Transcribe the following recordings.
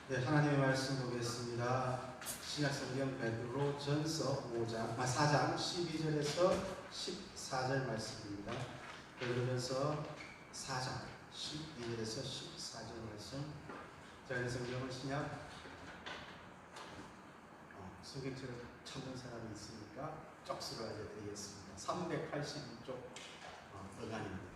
네, 하나님의 말씀 보겠습니다. 신약성경 베드로전서 4장 12절에서 14절 말씀입니다. 베드로전서 4장 12절에서 14절 말씀. 저희 성경은 신약 성경책을 찾는 사람이 있으니까 쪽수로 알려드리겠습니다. 382쪽 어간입니다.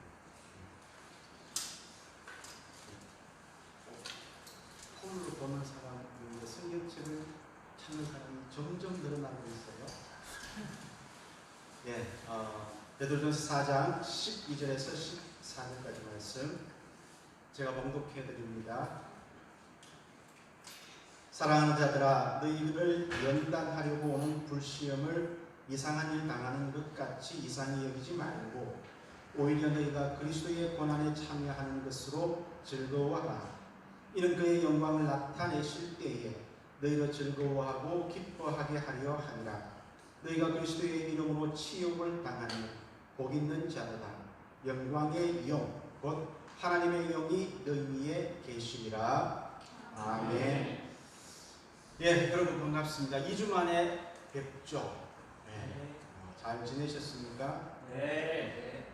폰으로 보는 사람, 성경책을 찾는 사람이 점점 늘어나고 있어요. 예, 베드로전서 4장 12절에서 14절까지 말씀 제가 봉독해 드립니다. 사랑하는 자들아, 너희를 연단하려고 오는 불시험을 이상한 일 당하는 것 같이 이상히 여기지 말고 오히려 너희가 그리스도의 고난에 참여하는 것으로 즐거워하라. 이는 그의 영광을 나타내실 때에 너희로 즐거워하고 기뻐하게 하려 하니라. 너희가 그리스도의 이름으로 치욕을 당하니 복 있는 자로다. 영광의 영, 곧 하나님의 영이 너희 위에 계시리라. 아멘. 예, 여러분 반갑습니다. 2주 만에 뵙죠. 네. 잘 지내셨습니까? 네.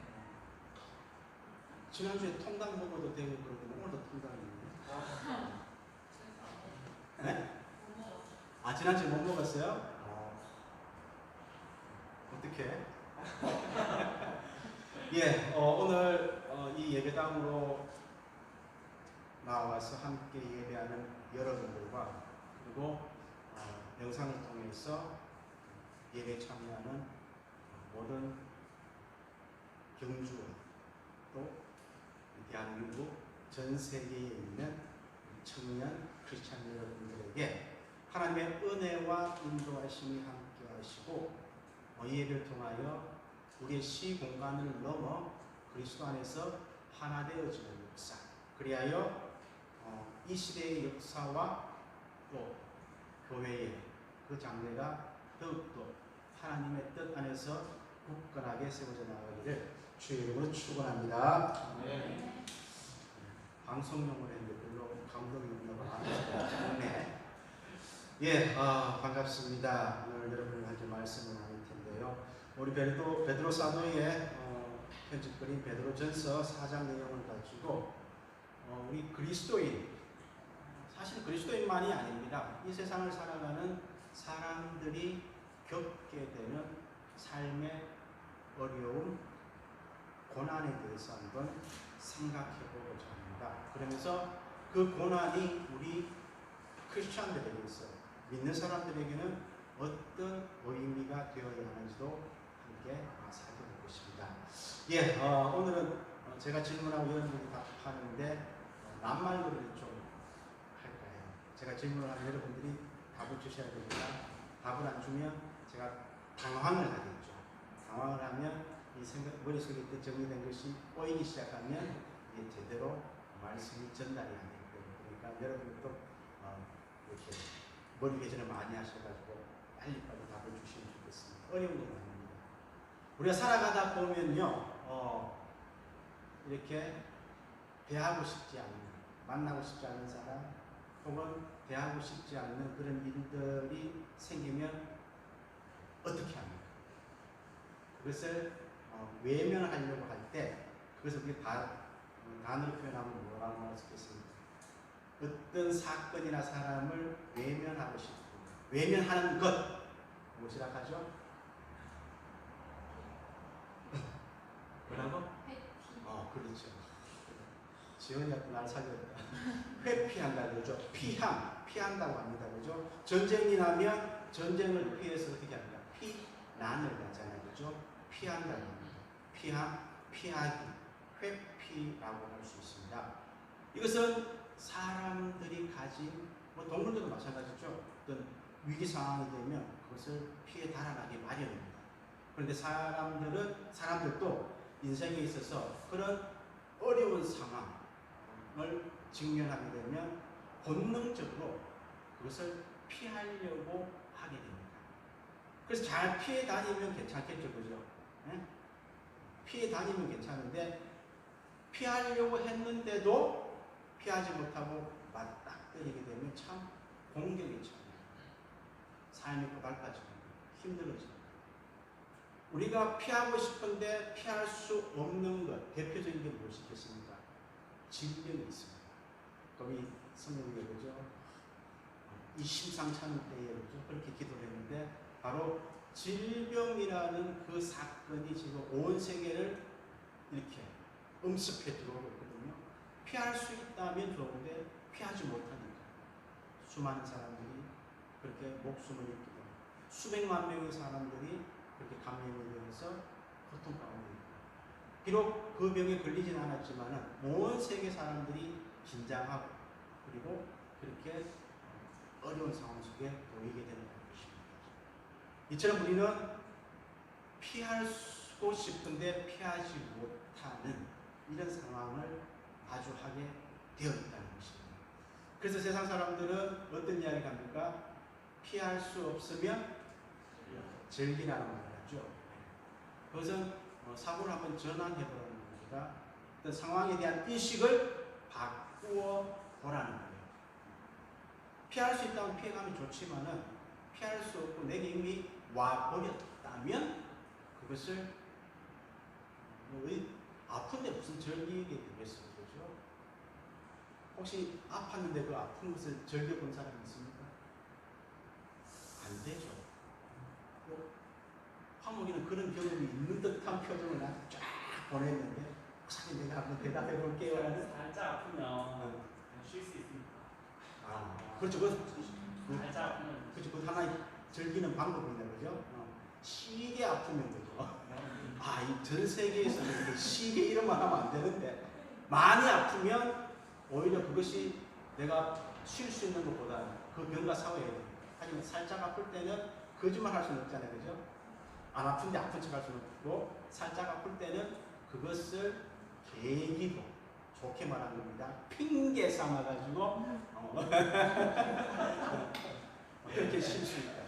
지난주에 통닭 먹어도 되고 그러더니 오늘도 통닭이네요. 네? 지난주에 못 먹었어요? 어떻게? 예, 오늘 이 예배당으로 나와서 함께 예배하는 여러분들과 그리고 영상을 통해서 예배 참여하는 모든 경주와 또 대한민국 전 세계에 있는 청년 크리스찬 여러분들에게 하나님의 은혜와 인도하심이 함께 하시고 이 예배를 통하여 우리의 시공간을 넘어 그리스도 안에서 하나 되어지는 역사, 그리하여 이 시대의 역사와 또 교회의 그 장래가 더욱더 하나님의 뜻 안에서 굳건하게 세워져 나가기를 주의 이름으로 축원합니다. 네. 방송용으로 했는데 별로 감동이 없나 봐. 네. 예, 반갑습니다. 오늘 여러분과 함께 말씀을 나눌 텐데요. 우리 베드로 사도의 편집글인 베드로전서 4장 내용을 가지고 우리 그리스도인, 사실 그리스도인만이 아닙니다. 이 세상을 살아가는 사람들이 겪게 되는 삶의 어려움, 고난에 대해서 한번 생각해 보고자 합니다. 그러면서 그 고난이 우리 크리스천들에게 있어 믿는 사람들에게는 어떤 의미가 되어야 하는지도 함께 살펴볼 것입니다. 예, 오늘은 제가 질문하고 여러분들이 답하는데 낱말로를 좀 할까요? 제가 질문을 하면 여러분들이 답을 주셔야 됩니다. 답을 안 주면 제가 당황을 하겠죠. 당황을 하면 이 머릿속에 정리된 것이 꼬이기 시작하면 이게 제대로 말씀이 전달이 안 되거든요. 그러니까 여러분도 이렇게 머리 회전을 많이 하셔가지고 빨리빨리 답을 주시면 좋겠습니다. 어려운 건 아닙니다. 우리가 살아가다 보면요, 이렇게 대하고 싶지 않는, 만나고 싶지 않는 사람, 혹은 대하고 싶지 않는 그런 일들이 생기면 어떻게 합니까? 그것을 외면하려고 할 때, 그것을 우리 단어로 표현하면 뭐라고 할 수 있겠습니까? 어떤 사건이나 사람을 외면하고 싶은, 외면하는 것, 무엇이라 하죠? 뭐라고? 그렇죠. 지원이가 또 날 살렸다. 회피한다 그러죠. 피한다고 합니다. 그죠? 전쟁이 나면 전쟁을 피해서 어떻게 합니까? 피난을 하잖아요. 그죠? 피한다고 합니다. 피하기, 회피라고 할 수 있습니다. 이것은 사람들이 가진, 동물들도 마찬가지죠. 어떤 위기 상황이 되면 그것을 피해 달아나기 마련입니다. 그런데 사람들도 인생에 있어서 그런 어려운 상황을 직면하게 되면 본능적으로 그것을 피하려고 하게 됩니다. 그래서 잘 피해 다니면 괜찮겠죠, 그죠? 네? 피해 다니면 괜찮은데 피하려고 했는데도 피하지 못하고 맞닥뜨리게 때리게 되면 참 공경이 참 삶이 고달파지고 힘들어집니다. 우리가 피하고 싶은데 피할 수 없는 것, 대표적인 게 무엇이겠습니까? 질병이 있습니다. 거기 성경에 그죠? 이 심상찮은 때에 그죠? 그렇게 기도를 했는데 바로 질병이라는 그 사건이 지금 온 세계를 이렇게 음습해 들어오고 있거든요. 피할 수 있다면 좋은데 피하지 못하니까 수많은 사람들이 그렇게 목숨을 잃게 됩니다. 수백만 명의 사람들이 그렇게 감염이 되어서 고통 가운데 있고, 비록 그 병에 걸리진 않았지만 온 세계 사람들이 긴장하고 그리고 그렇게 어려운 상황 속에 놓이게 되는 것입니다. 이처럼 우리는 피하고 싶은데 피하지 못하는 이런 상황을 마주하게 되어 있다는 것입니다. 그래서 세상 사람들은 어떤 이야기를 합니까? 피할 수 없으면 즐기라는 말을 하죠. 그것은 사고를 한번 전환해보라는 겁니다. 어떤 상황에 대한 인식을 바꾸어 보라는 거예요. 피할 수 있다면 피해가면 좋지만은 피할 수 없고 내게 이미 와버렸다면 그것을 아픈데 무슨 즐기게 되겠어요. 그렇죠? 혹시 아팠는데 그 아픈 것을 즐겨본 사람이 있습니까? 안 되죠. 화목이는 그런 경험이 있는 듯한 표정을 나한테 쫙 보냈는데 목사님 내가 한번 대답해 볼게요. 살짝 아프면 쉴 수 있습니다. 그렇죠. 살짝 아프면 그렇죠. 그 하나의 즐기는 방법이네, 그죠? 시게 아프면 되죠. 이 전 세계에서 시게 이런만 하면 안 되는데 많이 아프면 오히려 그것이 내가 쉴 수 있는 것보다 그 병과 싸워야 돼요. 하지만 살짝 아플 때는 거짓말 할 수는 없잖아요, 그죠? 안 아픈데 아픈 척 할 수는 없고 살짝 아플 때는 그것을 계기로 좋게 말한 겁니다. 핑계 삼아가지고 그렇게 쉴 수 있다.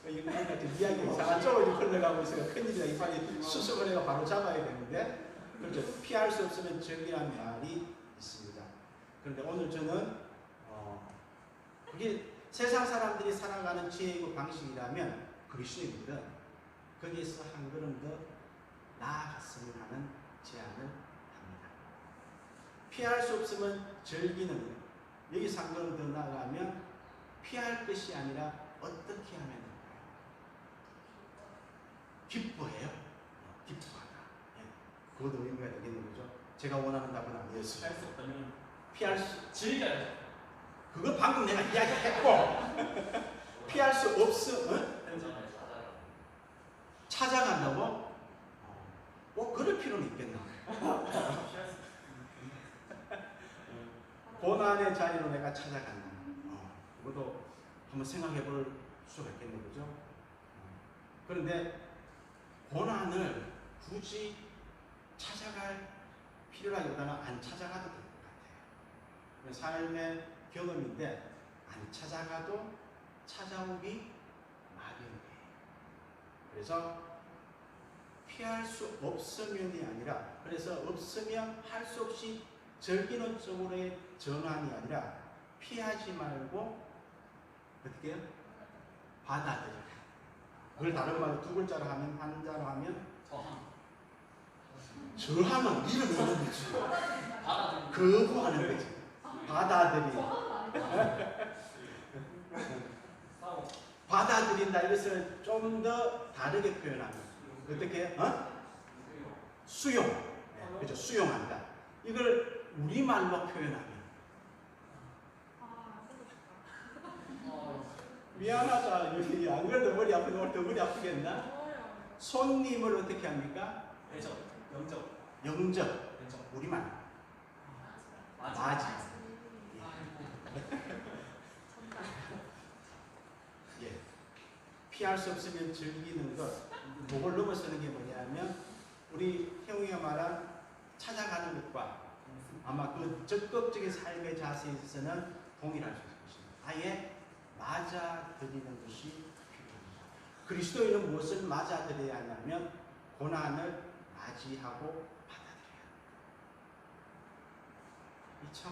이거 이야기가 이상한 쪽으로 흘러가고 있어요. 큰일이다. 이 빨리 수습을 해가 바로 잡아야 되는데 그렇죠. 피할 수 없으면 즐기라는 말이 있습니다. 그런데 오늘 저는 그게 세상 사람들이 살아가는 지혜이고 방식이라면 그리스도인들은 거기에서 한 걸음 더 나아갔으면 하는 제안을 합니다. 피할 수 없으면 즐기는 것. 여기서 한 걸음 더 나아가면 피할 것이 아니라 어떻게 하면 될까요? 기뻐해요. 기뻐하다. 그것도 의미가 되겠는 거죠. 제가 원하는 답은 아니었어요. 피할 수 없다면 피할 수 즐겨야죠. 그거 방금 내가 이야기했고 피할 수 없으면 찾아간다고? 그럴 필요는 있겠나? 고난의 자리로 내가 찾아간다. 그것도 한번 생각해 볼 수가 있겠네, 그죠? 그런데 고난을 굳이 찾아갈 필요라기보다는 안 찾아가도 될 것 같아요. 삶의 경험인데 안 찾아가도 찾아오기 마련이에요. 그래서 피할 수 없으면이 아니라 그래서 없으면 할 수 없이 즐기는 쪽으로의 전환이 아니라 피하지 말고 어떻게 해요? 받아들여라. 그걸 다른 말로 두 글자로 하면 한자로 하면 저항은 밀어내는 거지. 거부하는 거지. 받아들이고 받아들인다. 이것을 좀 더 다르게 표현하면 어떻게? 수용. 그렇죠. 수용한다. 이걸 우리말로 표현하면 미안하다. 안 그래도 머리 아프고 오늘 더 머리 아프겠나? 손님을 어떻게 합니까? 영접. 우리말. 맞이. 예. 피할 수 없으면 즐기는 것. 그걸 넘어서는 게 뭐냐면 우리 형이가 말한 찾아가는 것과 아마 그 적극적인 삶의 자세에 있어서는 동일할 수 있을 것입니다. 아예 맞아들이는 것이 필요합니다. 그리스도인은 무엇을 맞아들여야 하냐면 고난을 맞이하고 받아들여야 합니다. 참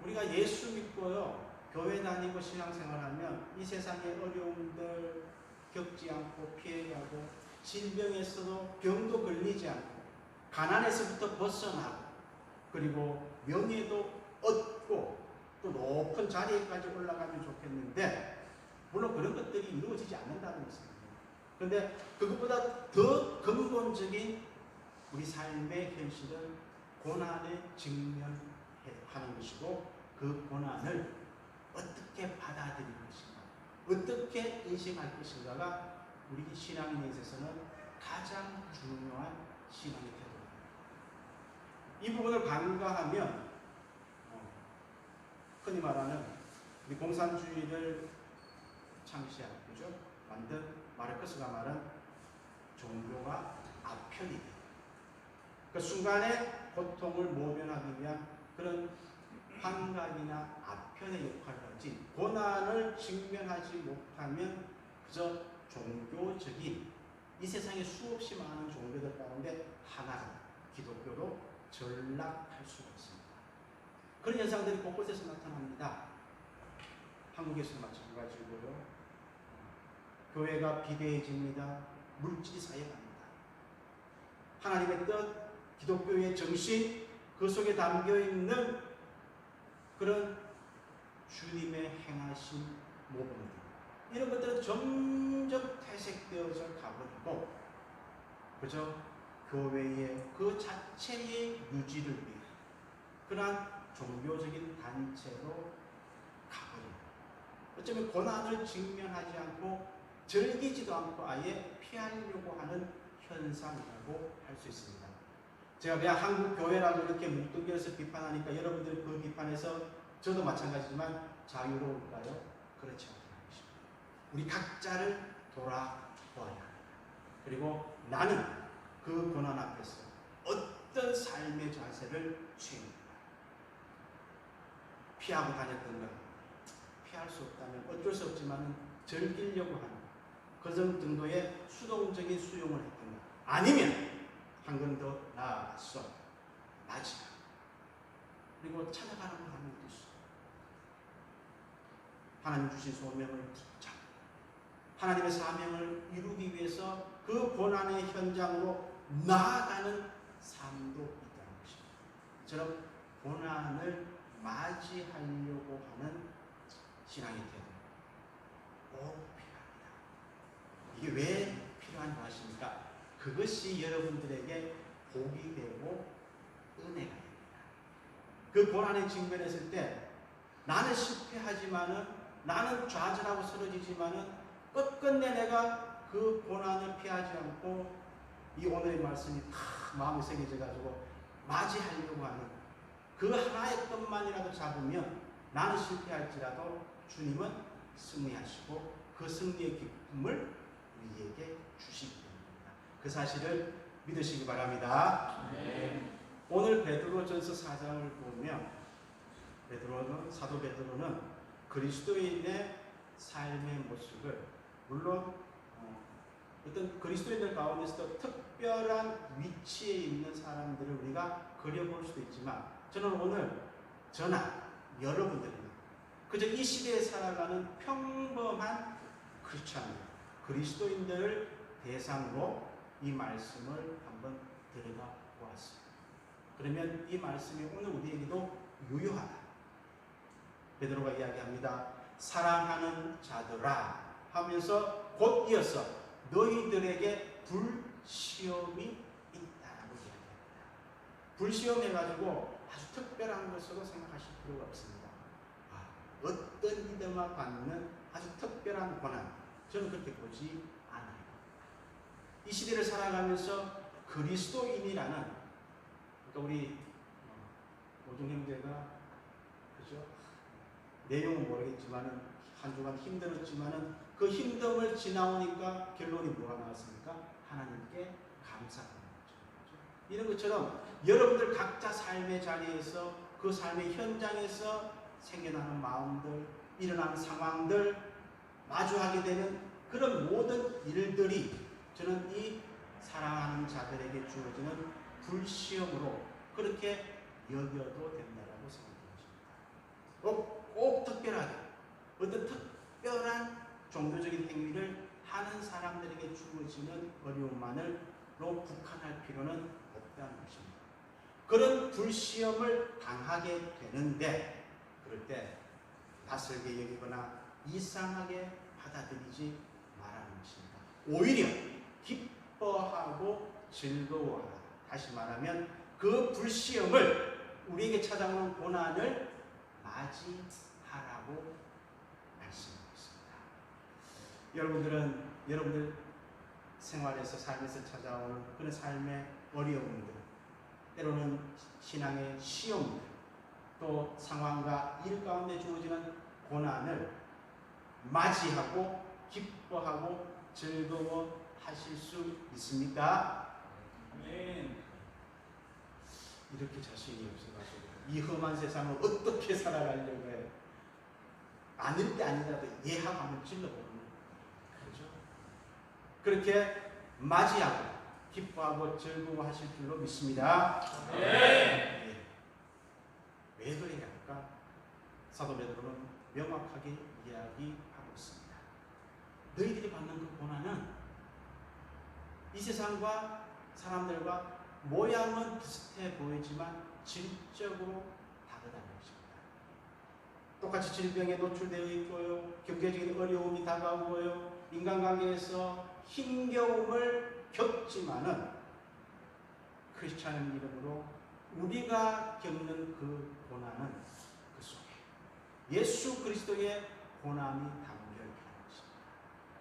우리가 예수 믿고요, 교회 다니고 신앙생활하면 이 세상의 어려움들 겪지 않고 피해가고, 질병에서도 병도 걸리지 않고, 가난에서부터 벗어나고, 그리고 명예도 얻고 또 높은 자리에까지 올라가면 좋겠는데, 물론 그런 것들이 이루어지지 않는다는 것입니다. 그런데 그것보다 더 근본적인 우리 삶의 현실은 고난에 직면하는 것이고, 그 고난을 어떻게 받아들일 것인가, 어떻게 인식할 것인가가 우리 신앙인에 있어서는 가장 중요한 신앙의 태도입니다. 이 부분을 간과하면 흔히 말하는 우리 공산주의를 창시한, 그죠? 만든 마르크스가 말한 종교가 아편이다. 그 순간의 고통을 모면하기 위한 그런 환각이나 아편의 역할을 하지, 고난을 직면하지 못하면 그저 종교적인, 이 세상에 수없이 많은 종교들 가운데 하나가 기독교로 전락할 수가 있습니다. 그런 현상들이 곳곳에서 나타납니다. 한국에서 마찬가지고요. 교회가 비대해집니다. 물질이 쌓여갑니다. 하나님의 뜻, 기독교의 정신, 그 속에 담겨있는 그런 주님의 행하신 모범들, 이런 것들은 점점 퇴색되어져 가버리고 그저 교회의 그 자체의 유지를 위해 그러한 종교적인 단체로 가버립니다. 어쩌면 고난을 직면하지 않고 즐기지도 않고 아예 피하려고 하는 현상이라고 할 수 있습니다. 제가 그냥 한국 교회라고 이렇게 뭉뚱겨서 비판하니까 여러분들이 그 비판에서 저도 마찬가지지만 자유로울까요? 그렇지 않다는 것입니다. 우리 각자를 돌아보아야 합니다. 그리고 나는 그 고난 앞에서 어떤 삶의 자세를 취합니다. 피하고 다녔던가, 피할 수 없다면 어쩔 수 없지만 즐기려고 하는 그런 정도의 수동적인 수용을 했던가, 아니면 한 번 더 나아가서 맞이가 그리고 찾아가는 방법도 있어. 하나님 주신 소명을 붙잡고 하나님의 사명을 이루기 위해서 그 고난의 현장으로 나아가는 삶도 있다는 것입니다. 저처럼 고난을 맞이하려고 하는 신앙의 태도 꼭 필요합니다. 이게 왜 필요한 것입니까? 그것이 여러분들에게 복이 되고 은혜가 됩니다. 그 고난에 직면했을 때 나는 실패하지만은, 나는 좌절하고 쓰러지지만은 끝끝내 내가 그 고난을 피하지 않고 이 오늘의 말씀이 다 마음에 새겨져 가지고 맞이하려고 하는 그 하나의 것만이라도 잡으면 나는 실패할지라도 주님은 승리하시고 그 승리의 기쁨을 우리에게 주시기 때문입니다. 그 사실을 믿으시기 바랍니다. 네. 오늘 베드로전서 4장을 보면 사도 베드로는 그리스도인의 삶의 모습을, 물론 어떤 그리스도인들 가운데서도 특별한 위치에 있는 사람들을 우리가 그려볼 수도 있지만, 저는 오늘 저나 여러분들입니다. 그저 이 시대에 살아가는 평범한 크리스찬, 그리스도인들을 대상으로 이 말씀을 한번 들여다 보았습니다. 그러면 이 말씀이 오늘 우리에게도 유효하다. 베드로가 이야기합니다. 사랑하는 자들아 하면서 곧 이어서 너희들에게 불시험이 있다라고 이야기합니다. 불시험해가지고 아주 특별한 것으로 생각하실 필요가 없습니다. 어떤 이들만 받는 아주 특별한 고난, 저는 그렇게 보지 않아요. 이 시대를 살아가면서 그리스도인이라는, 그러니까 우리 오중 형제가 그죠? 내용은 모르겠지만은 한 주간 힘들었지만은 그 힘듦을 지나오니까 결론이 뭐가 나왔습니까? 하나님께 감사하는 거죠. 이런 것처럼 여러분들 각자 삶의 자리에서, 그 삶의 현장에서 생겨나는 마음들, 일어나는 상황들, 마주하게 되는 그런 모든 일들이 저는 이 사랑하는 자들에게 주어지는 불시험으로 그렇게 여겨도 된다라고 생각합니다. 있는 어려움만으로 국한할 필요는 없다는 것입니다. 그런 불시험을 당하게 되는데 그럴 때 낯설게 여기거나 이상하게 받아들이지 말하는 것입니다. 오히려 기뻐하고 즐거워하라. 다시 말하면 그 불시험을 우리에게 찾아오는 고난을 맞이하라고 말씀하고 있습니다. 여러분들 생활에서 삶에서 찾아오는 그런 삶의 어려움들, 때로는 신앙의 시험들, 또 상황과 일 가운데 주어지는 고난을 맞이하고 기뻐하고 즐거워하실 수 있습니까? 아멘. 이렇게 자신이 없어가지고 이 험한 세상을 어떻게 살아가려고 해. 아닐 때 아니라도 예하고 한번 찔러보는 거예요. 그렇죠? 그렇게 맞이하고 기뻐하고 즐거워하실 줄로 믿습니다. 네. 왜 그래야 할까? 사도 베드로는 명확하게 이야기하고 있습니다. 너희들이 받는 그 고난은 이 세상과 사람들과 모양은 비슷해 보이지만 질적으로 다르다는 것입니다. 똑같이 질병에 노출되어 있고요. 경제적인 어려움이 다가오고요. 인간관계에서 힘겨움을 겪지만은 크리스찬 이름으로 우리가 겪는 그 고난은 그 속에 예수 그리스도의 고난이 담겨 있는 것입니다.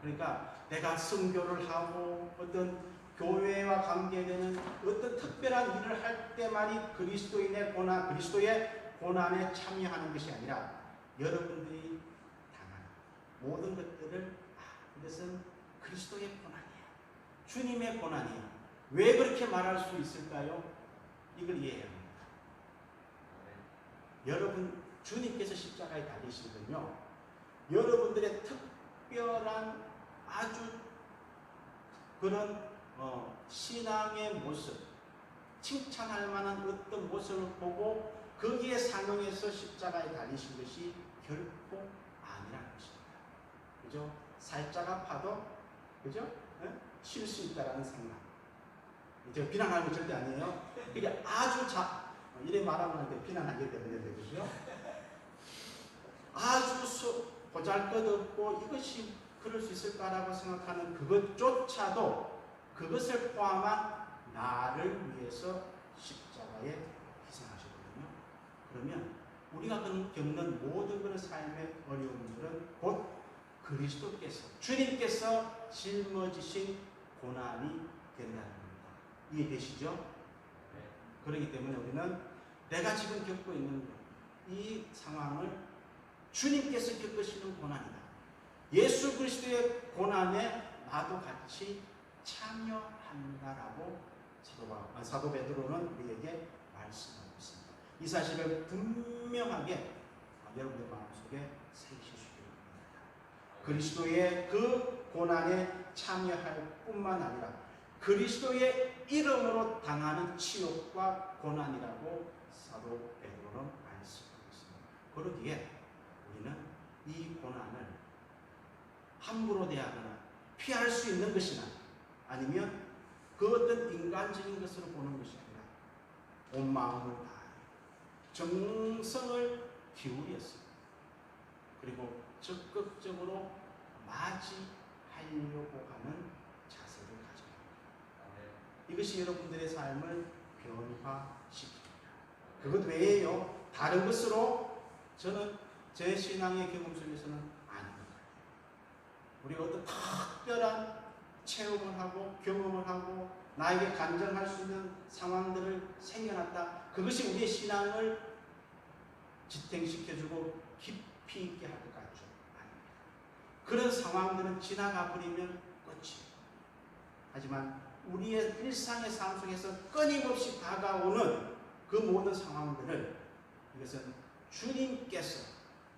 그러니까 내가 선교를 하고 어떤 교회와 관계되는 어떤 특별한 일을 할 때만이 그리스도의 고난에 참여하는 것이 아니라 여러분들이 당하는 모든 것들을 이것은 그리스도의 고난이야. 주님의 고난이야. 왜 그렇게 말할 수 있을까요? 이걸 이해해야 합니다. 여러분, 주님께서 십자가에 달리시면요, 여러분들의 특별한 아주 그런 신앙의 모습, 칭찬할 만한 어떤 모습을 보고 거기에 상응해서 십자가에 달리신 것이 결코 아니라는 것입니다. 그죠? 살짝 아파도, 그죠? 쉴 수 있다라는 생각. 제가 비난하는 거 절대 아니에요. 그게 아주 이래 말하면 비난하기 때문에, 그죠? 아주 보잘것없고 이것이 그럴 수 있을까라고 생각하는 그것조차도 그것을 포함한 나를 위해서 십자가에 희생하셨거든요. 그러면 우리가 겪는 모든 그런 삶의 어려움들은 곧 그리스도께서, 주님께서 짊어지신 고난이 된다는 겁니다. 이해되시죠? 네. 그렇기 때문에 우리는 내가 지금 겪고 있는 이 상황을 주님께서 겪으시는 고난이다. 예수 그리스도의 고난에 나도 같이 참여한다라고 사도 베드로는 우리에게 말씀하고 있습니다. 이 사실을 분명하게 여러분의 마음속에 새기시기 바랍니다. 그리스도의 그 고난에 참여할 뿐만 아니라 그리스도의 이름으로 당하는 치욕과 고난이라고 사도 베드로는 말씀하고 있습니다. 그러기에 우리는 이 고난을 함부로 대하거나 피할 수 있는 것이나 아니면 그 어떤 인간적인 것으로 보는 것이 아니라 온 마음을 다하여 정성을 기울여서 그리고 적극적으로 맞이하려고 하는 자세를 가져야 합니다. 이것이 여러분들의 삶을 변화시킵니다. 그것 외에요, 다른 것으로 저는 제 신앙의 경험 속에서는 아닙니다. 우리가 어떤 특별한 체험을 하고 경험을 하고 나에게 간증할 수 있는 상황들을 생겨났다. 그것이 우리의 신앙을 지탱시켜주고 깊이 있게 할 것 같죠? 아닙니다. 그런 상황들은 지나가 버리면 끝이에요. 하지만 우리의 일상의 삶 속에서 끊임없이 다가오는 그 모든 상황들을 이것은 주님께서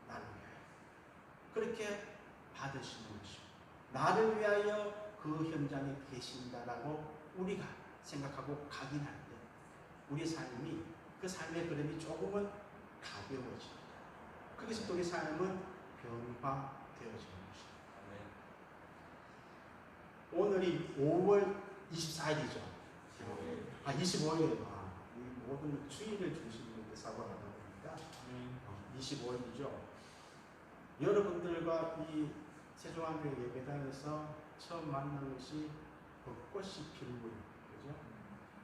나를 위하여 그렇게 받으시는 것입니다. 나를 위하여 그 현장에 계신다라고 우리가 생각하고 각인할 때 우리의 삶이 그 삶의 그림이 조금은 가벼워집니다. 그것이 또 우리 삶은 변화되어지는 것입니다. 오늘이 5월 24일이죠. 25일. 이 모든 주일을 중심으로 사고를 하다 보니까 25일이죠. 여러분들과 이 세종한교회 예배당에서 처음 만난 것이 벚꽃이 피는 물, 그죠?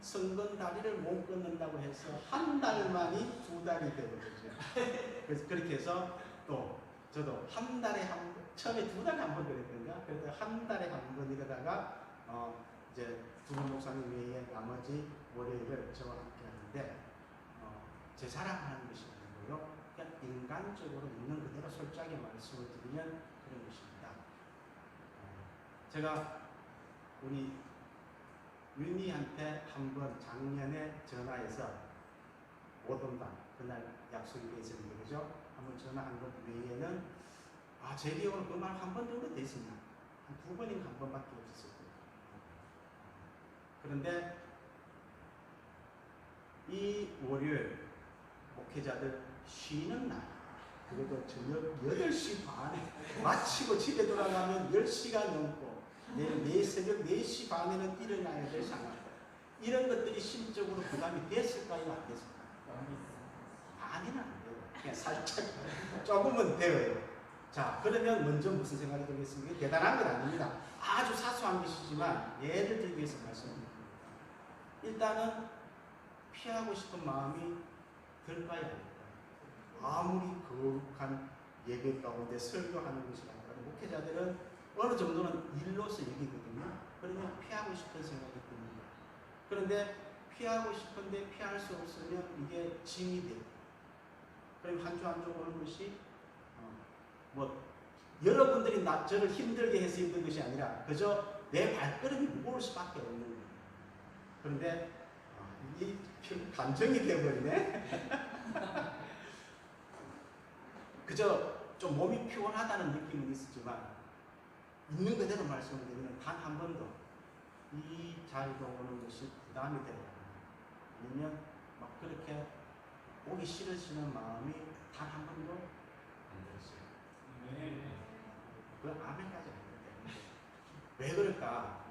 성근다리를 못 끊는다고 해서 한 달 만이 2달이 되는 거죠. 그래서 그렇게 해서 또 저도 한 달에 한 번, 처음에 2달에 한 번 그랬던가, 그래서 한 달에 한 번 이러다가 이제 두분 목사님 외에 나머지 월요일을 저와 함께 하는데 제 자랑하는 것이 아니고요. 그냥 인간적으로 있는 그대로 솔직하게 말씀을 드리면 그런 것입니다. 제가 우리 윤희한테 한번 작년에 전화해서 못 온다. 그날 약속이 돼 있었는데, 그죠? 한번 전화한 것 외에는 제 기억으로 그 말 한 번 정도 돼 있습니다. 한 2번인가 한 번밖에 없었어요. 그런데 이 월요일 목회자들 쉬는 날, 그것도 저녁 8시 반에 마치고 집에 돌아가면 10시가 넘고 내일 새벽 4시 반에는 일어나야 될 상황. 이런 것들이 심적으로 부담이 됐을까요? 안 됐을까요? 많이는 안 돼요. 그냥 살짝 조금은 돼요. 자, 그러면 먼저 무슨 생각이 들겠습니까? 대단한 건 아닙니다. 아주 사소한 것이지만 예를 들기 위해서 말씀드립니다. 일단은 피하고 싶은 마음이 들까요? 안 들까요? 아무리 거룩한 예배 가운데 설교하는 것이라도 목회자들은 어느 정도는 일로서 여기거든요. 그러면 피하고 싶은 생각이 듭니다. 그런데 피하고 싶은데 피할 수 없으면 이게 짐이 돼요. 그럼 한 주 한 주 오는 것이 여러분들이 저를 힘들게 해서 힘든 것이 아니라 그저 내 발걸음이 무거울 수밖에 없는 거예요. 그런데 이 감정이 되어버리네. 그저 좀 몸이 피곤하다는 느낌은 있었지만 있는 그대로 말씀을 드리면 단 한 번도 이 자리로 오는 것이 부담이 되거나 아니면 막 그렇게 오기 싫으시는 마음이 단 한 번도 안 들었어요. 그 아멘까지 했는데 왜 그럴까?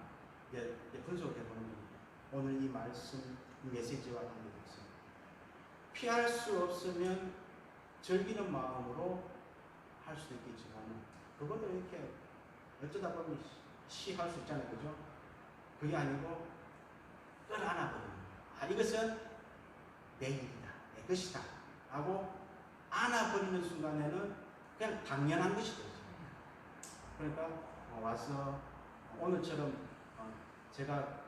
이제 분석을 해보는 겁니다. 오늘 이 말씀, 이 메시지와 관계돼서 피할 수 없으면 즐기는 마음으로 할 수도 있겠지만 그것도 이렇게 어쩌다 보면 시할 수 있잖아요, 그죠? 그게 아니고 끌어안아버리는 거예요. 이것은 내 일이다, 내 것이다 하고 안아버리는 순간에는 그냥 당연한 것이 되죠. 그러니까 와서 오늘처럼 제가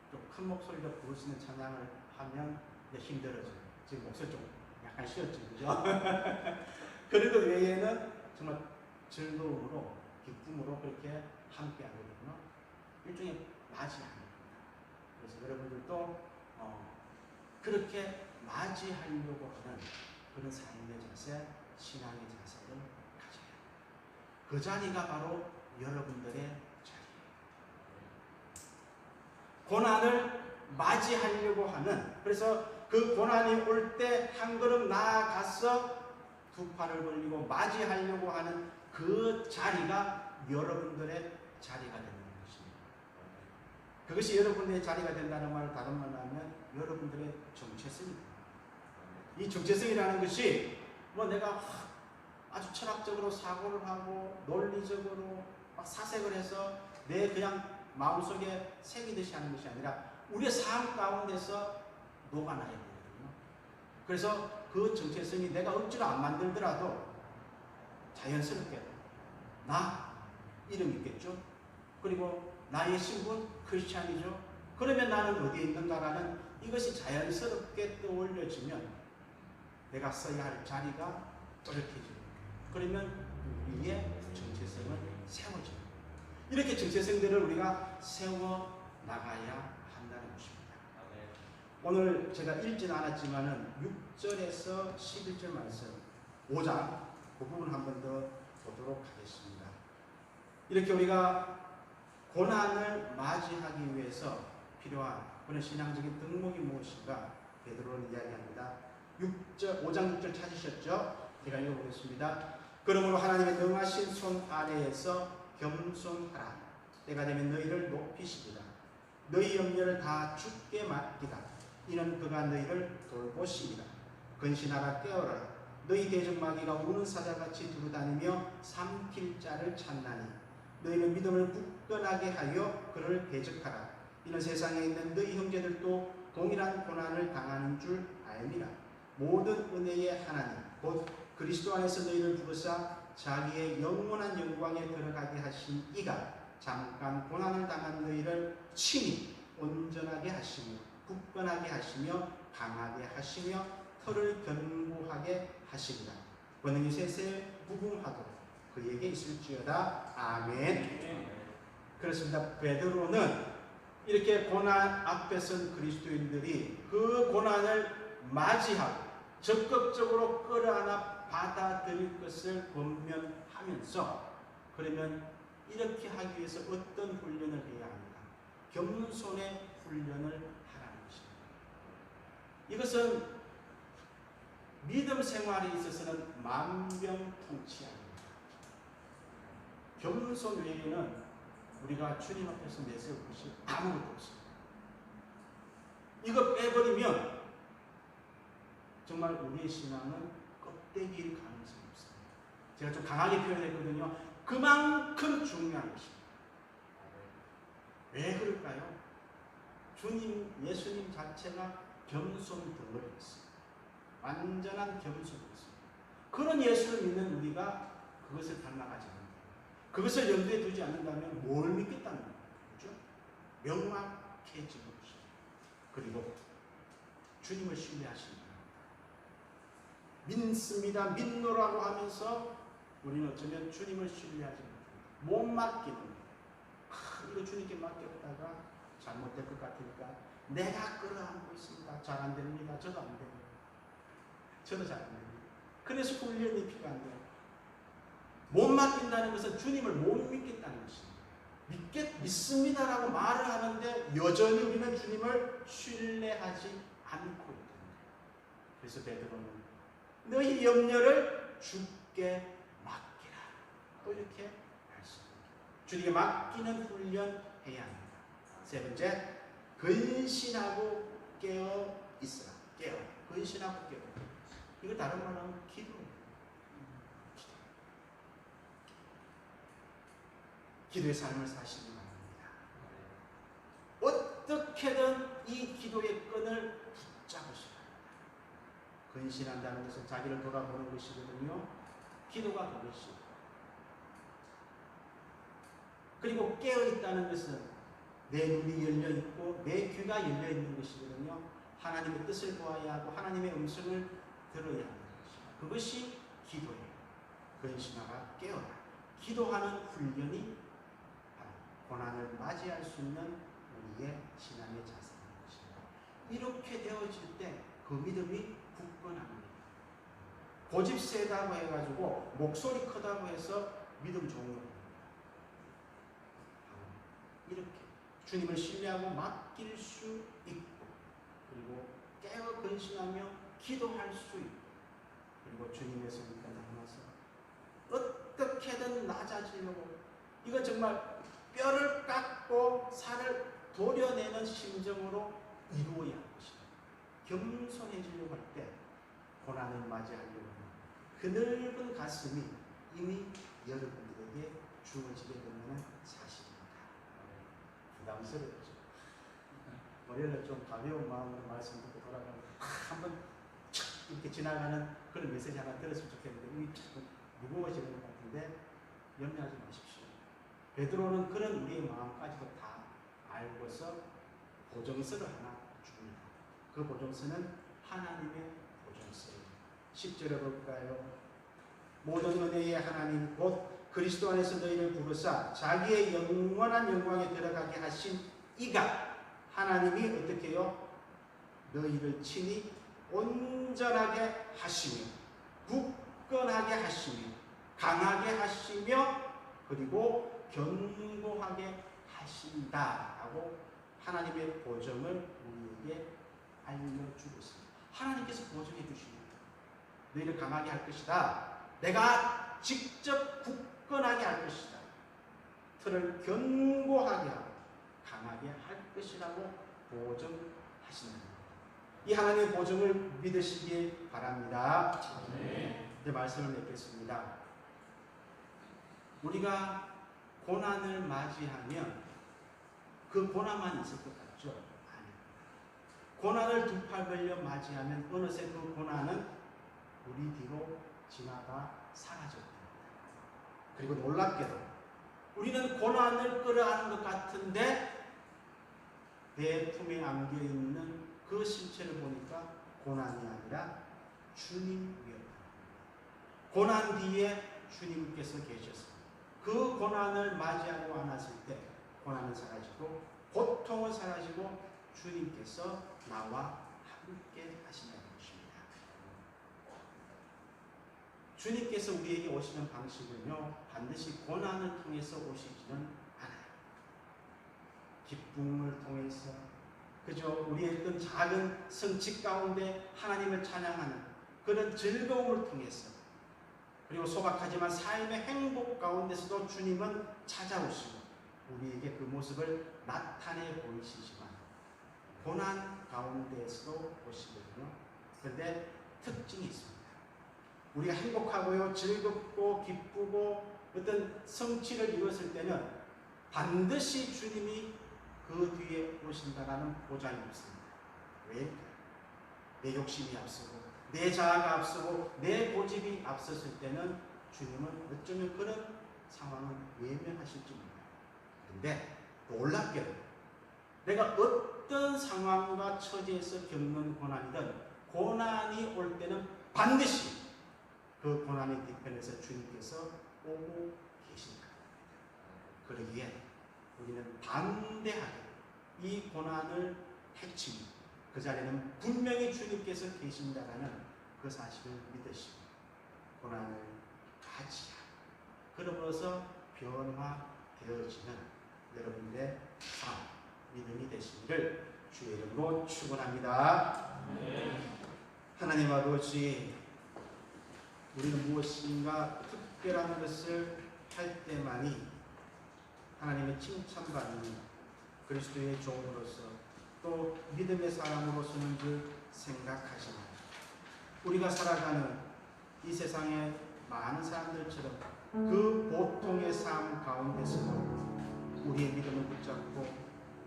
좀 큰 목소리로 부를 수 있는 찬양을 하면 이제 힘들어져요. 지금 목소리 좀 약간 쉬었죠, 그죠? 그런 것 외에는 정말 즐거움으로, 기쁨으로 그렇게 함께 하게 되구나. 일종의 맞이합니다. 그래서 여러분들도 그렇게 맞이하려고 하는 그런 삶의 자세, 신앙의 자세를 가져야 합니다. 그 자리가 바로 여러분들의 자리예요. 고난을 맞이하려고 하는, 그래서 그 고난이 올 때 한 걸음 나아가서 두 팔을 벌리고 맞이하려고 하는 그 자리가 여러분들의 자리가 되는 것입니다. 그것이 여러분들의 자리가 된다는 말을 다른 말로 하면 여러분들의 정체성입니다. 이 정체성이라는 것이 내가 아주 철학적으로 사고를 하고 논리적으로 막 사색을 해서 내 그냥 마음속에 새기듯이 하는 것이 아니라 우리의 삶 가운데서 녹아나야 되거든요. 그래서 그 정체성이 내가 억지로 안 만들더라도 자연스럽게 나 이름 있겠죠. 그리고 나의 신분 크리스찬이죠. 그러면 나는 어디에 있는가라는 이것이 자연스럽게 떠올려지면 내가 써야 할 자리가 또렷해지고 그러면 우리의 정체성을 세워집니다. 이렇게 정체성들을 우리가 세워 나가야 한다는 것입니다. 오늘 제가 읽진 않았지만은 6절에서 11절 말씀 5장 그 부분 한 번 더 보도록 하겠습니다. 이렇게 우리가 고난을 맞이하기 위해서 필요한 그런 신앙적인 덕목이 무엇인가 베드로는 이야기합니다. 5장 6절 찾으셨죠? 제가 읽어보겠습니다. 그러므로 하나님의 능하신 손 아래에서 겸손하라. 때가 되면 너희를 높이시리라. 너희 염려를 다 주께 맡기라. 이는 그가 너희를 돌보시리라. 근신하라 깨어라. 너희 대적마귀가 우는 사자같이 두루다니며 삼킬 자를 찾나니 너희는 믿음을 굳건하게 하여 그를 대적하라. 이는 세상에 있는 너희 형제들도 동일한 고난을 당하는 줄 알미라. 모든 은혜의 하나님 곧 그리스도 안에서 너희를 부르사 자기의 영원한 영광에 들어가게 하신 이가 잠깐 고난을 당한 너희를 친히 온전하게 하시며 굳건하게 하시며 강하게 하시며 털을 견고하게 하시리라. 권능이 셋에 무궁하도록 그에게 있을지어다. 아멘. 그렇습니다. 베드로는 이렇게 고난 앞에 선 그리스도인들이 그 고난을 맞이하고 적극적으로 끌어안아 받아들일 것을 권면하면서 그러면 이렇게 하기 위해서 어떤 훈련을 해야 합니까? 겸손의 훈련을 하라는 것입니다. 이것은 믿음 생활에 있어서는 만병통치약입니다. 겸손 외에는 우리가 주님 앞에서 내세울 것이 아무것도 없습니다. 이거 빼버리면 정말 우리의 신앙은 껍데기일 가능성이 없습니다. 제가 좀 강하게 표현했거든요. 그만큼 중요한 것입니다. 왜 그럴까요? 예수님 자체가 겸손 덩어리였습니다. 완전한 겸손이었습니다. 그런 예수를 믿는 우리가 그것을 닮아가지 않는다. 그것을 염두에 두지 않는다면 뭘 믿겠다는 거예요. 그렇죠? 명확해지는 것이죠. 그리고 주님을 신뢰하시는 거예요. 믿습니다. 믿노라고 하면서 우리는 어쩌면 주님을 신뢰하지 못합니다. 못 맡기는 거예요. 이거 주님께 맡겼다가 잘못될 것 같으니까 내가 끌어안고 있습니다. 잘 안 됩니다. 저도 안 됩니다. 저도 잘 안 됩니다. 그래서 훈련이 필요한 거예요. 못 맡긴다는 것은 주님을 못 믿겠다는 것입니다. 믿습니다라고 말을 하는데 여전히 우리는 주님을 신뢰하지 않고 있다는 거예요. 그래서 베드로는 너희 염려를 주께 맡기라. 또 이렇게 말씀합니다. 주님께 맡기는 훈련해야 합니다. 세 번째, 근신하고 깨어 있으라. 깨어. 근신하고 깨어. 이거 다른 말로 하면 기도예요. 기도의 삶을 사시기 바랍니다. 어떻게든 이 기도의 끈을 붙잡으시라. 근신한다는 것은 자기를 돌아보는 것이거든요. 기도가 그것이에요. 그리고 깨어있다는 것은 내 눈이 열려있고 내 귀가 열려있는 것이거든요. 하나님의 뜻을 보아야 하고 하나님의 음성을 들어야 하는 것입니다. 그것이 기도예요. 근신하라 깨어라. 기도하는 훈련이 고난을 맞이할 수 있는 우리의 신앙의 자세인 것입니다. 이렇게 되어질 때 그 믿음이 굳건합니다. 고집 세다고 해가지고 목소리 크다고 해서 믿음 좋은 겁니다. 이렇게 주님을 신뢰하고 맡길 수 있고 그리고 깨어 근신하며 기도할 수 있고 그리고 주님의 손을 나눠서 어떻게든 낮아지려고 이건 정말 뼈를 깎고 살을 도려내는 심정으로 이루어야 할 것입니다. 겸손해지려고 할 때 고난을 맞이하려고 하는 그 넓은 가슴이 이미 여러분들에게 주어지게 되는 사실입니다. 부담스럽죠. 월요일에 좀 가벼운 마음으로 말씀 듣고 돌아가면 한번 이렇게 지나가는 그런 메시지 하나 들었으면 좋겠는데 이게 참 무거워지는 것 같은데 염려하지 마십시오. 베드로는 그런 우리의 마음까지도 다 알고서 보증서를 하나 줍니다. 그 보증서는 하나님의 보증서예요. 10절에 볼까요? 모든 은혜의 하나님 곧 그리스도 안에서 너희를 부르사 자기의 영원한 영광에 들어가게 하신 이가 하나님이 어떻게 해요? 너희를 친히 온전하게 하시며 굳건하게 하시며 강하게 하시며 그리고 견고하게 하신다라고 하나님의 보증을 우리에게 알려주고 있습니다. 하나님께서 보증해 주십니다. 너희를 강하게 할 것이다. 내가 직접 굳건하게 할 것이다. 틀을 견고하게 하고 강하게 할 것이라고 보증하시는 이 하나님의 보증을 믿으시기 바랍니다. 이제 말씀을 맺겠습니다. 우리가 고난을 맞이하면 그 고난만 있을 것 같죠? 아니요. 고난을 두 팔 벌려 맞이하면 어느새 그 고난은 우리 뒤로 지나가 사라졌답니다. 그리고 놀랍게도 우리는 고난을 끌어안은 것 같은데 내 품에 안겨있는 그 실체를 보니까 고난이 아니라 주님이었다. 고난 뒤에 주님께서 계셨습니다. 그 고난을 맞이하고 안았을 때 고난은 사라지고 고통은 사라지고 주님께서 나와 함께 하신다는 것입니다. 주님께서 우리에게 오시는 방식은요, 반드시 고난을 통해서 오시지는 않아요. 기쁨을 통해서, 그저 우리의 어떤 작은 성취 가운데 하나님을 찬양하는 그런 즐거움을 통해서, 그리고 소박하지만 삶의 행복 가운데서도 주님은 찾아오시고 우리에게 그 모습을 나타내 보이시지만 고난 가운데에서도 오시거든요. 그런데 특징이 있습니다. 우리가 행복하고요, 즐겁고 기쁘고 어떤 성취를 이뤘을 때는 반드시 주님이 그 뒤에 오신다라는 보장이 없습니다. 왜? 내 욕심이 앞서고 내 자아가 앞서고 내 고집이 앞섰을 때는 주님은 어쩌면 그런 상황은 외면하실지 몰라요. 그런데 놀랍게도 내가 어떤 상황과 처지에서 겪는 고난이든 고난이 올 때는 반드시 그 고난의 뒤편에서 주님께서 오고 계신다. 그러기에 우리는 담대하게 이 고난을 헤치고 그 자리에는 분명히 주님께서 계신다라는 그 사실을 믿으시고 고난을 가지하고 그러면서 변화되어지는 여러분들의 삶, 믿음이 되시기를 주의 이름으로 축원합니다. 하나님 아버지, 우리는 무엇인가 특별한 것을 할 때만이 하나님의 칭찬받는 그리스도의 종으로서 또 믿음의 사람으로서는 줄 생각하시나 우리가 살아가는 이 세상의 많은 사람들처럼 그 보통의 삶 가운데서도 우리의 믿음을 붙잡고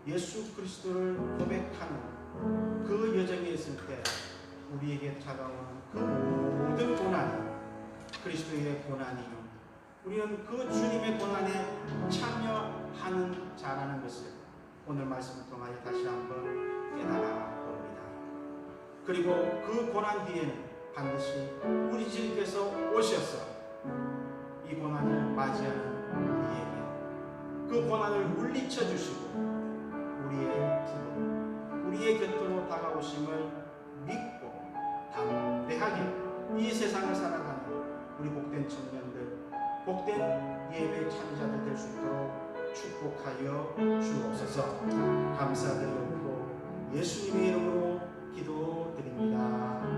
예수 그리스도를 고백하는 그 여정에 있을 때 우리에게 찾아오는 그 모든 고난이 그리스도의 고난이요, 우리는 그 주님의 고난에 참여하는 자라는 것을 오늘 말씀을 통하여 다시 한번 깨달아 봅니다. 그리고 그 고난 뒤에는 반드시 우리 주님께서 오셔서 이 고난을 맞이하는 우리에게 그 고난을 물리쳐 주시고 우리의 품으로 우리의 곁으로 다가오심을 믿고 담대하게 이 세상을 살아가는 우리 복된 청년들, 복된 예배 참여자들 될 수 있도록 축복하여 주옵소서. 감사드리고 예수님의 이름으로 기도드립니다.